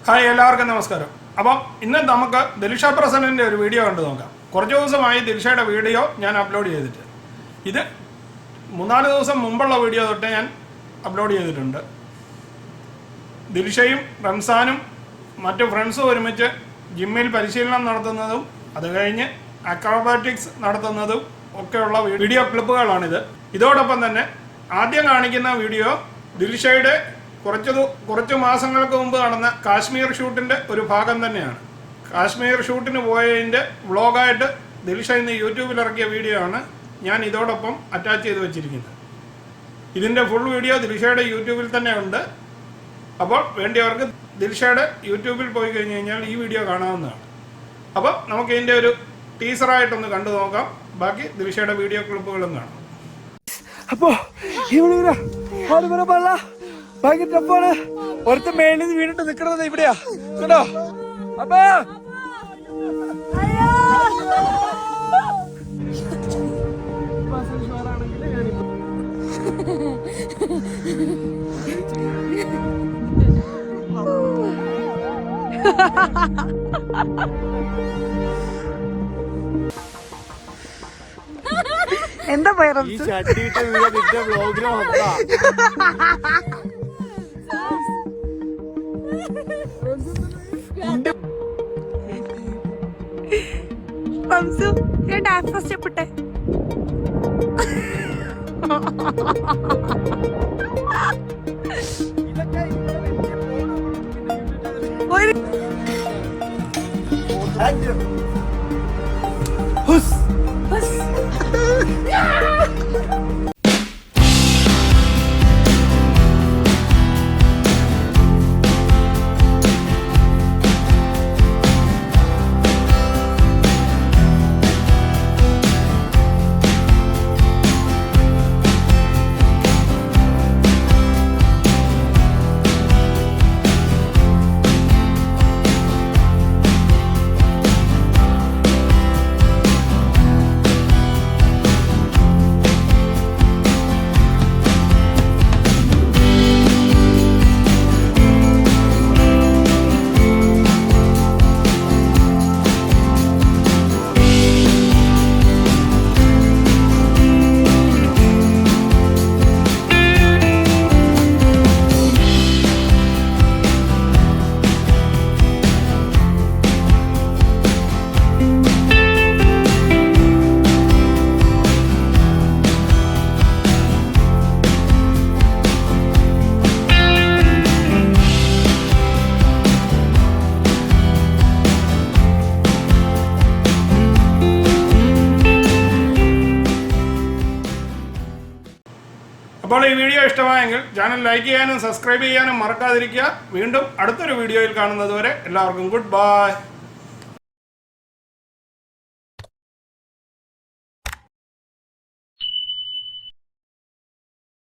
Hi, എല്ലാവർക്കും നമസ്കാരം. അപ്പം ഇന്ന് നമുക്ക് ദിൽഷ പ്രസന്നൻ്റെ ഒരു വീഡിയോ കണ്ടു നോക്കാം. കുറച്ച് ദിവസമായി ദിൽഷയുടെ വീഡിയോ ഞാൻ അപ്ലോഡ് ചെയ്തിട്ട്. ഇത് 3-4 ദിവസം മുമ്പുള്ള വീഡിയോ തൊട്ട് ഞാൻ അപ്ലോഡ് ചെയ്തിട്ടുണ്ട്. ദിൽഷയും റംസാനും മറ്റു ഫ്രണ്ട്സും ഒരുമിച്ച് ജിമ്മിൽ പരിശീലനം നടത്തുന്നതും അത് കഴിഞ്ഞ് അക്രോബാറ്റിക്സ് നടത്തുന്നതും ഒക്കെയുള്ള വീഡിയോ ക്ലിപ്പുകളാണിത്. ഇതോടൊപ്പം തന്നെ ആദ്യം കാണിക്കുന്ന വീഡിയോ ദിൽഷയുടെ കുറച്ച് മാസങ്ങൾക്ക് മുമ്പ് നടന്ന കാശ്മീർ ഷൂട്ടിൻ്റെ ഒരു ഭാഗം തന്നെയാണ്. കാശ്മീർ ഷൂട്ടിന് പോയതിൻ്റെ വ്ളോഗായിട്ട് ദിൽഷ ഇന്ന് യൂട്യൂബിൽ ഇറക്കിയ വീഡിയോ ആണ് ഞാൻ ഇതോടൊപ്പം അറ്റാച്ച് ചെയ്ത് വെച്ചിരിക്കുന്നത്. ഇതിൻ്റെ ഫുൾ വീഡിയോ ദിൽഷയുടെ യൂട്യൂബിൽ തന്നെ ഉണ്ട്. അപ്പോൾ വേണ്ടിയവർക്ക് ദിൽഷയുടെ യൂട്യൂബിൽ പോയി കഴിഞ്ഞ് കഴിഞ്ഞാൽ ഈ വീഡിയോ കാണാവുന്നതാണ്. അപ്പോൾ നമുക്ക് ഇതിൻ്റെ ഒരു ടീസറായിട്ടൊന്ന് കണ്ടു നോക്കാം. ബാക്കി ദിൽഷയുടെ വീഡിയോ ക്ലിപ്പുകളും കാണാം. അപ്പോൾ ഭയങ്കര ടഫാണ്. ഒരുത്ത മേളിൽ നിന്ന് വീണിട്ട് നിക്കണത് ഇവിടെയാ കേട്ടോ. അപ്പൊ എന്താ പറയാ ഈ ചട്ടിയിട്ട് നിന്റെ ബ്ലോഗിലും ഞാൻ ഡാൻസ് കഷ്ടപ്പെട്ടെ. അപ്പോൾ ഈ വീഡിയോ ഇഷ്ടമായെങ്കിൽ ചാനൽ ലൈക്ക് ചെയ്യാനും സബ്സ്ക്രൈബ് ചെയ്യാനും മറക്കാതിരിക്കുക. വീണ്ടും അടുത്തൊരു വീഡിയോയിൽ കാണുന്നത് വരെ എല്ലാവർക്കും ഗുഡ് ബൈ.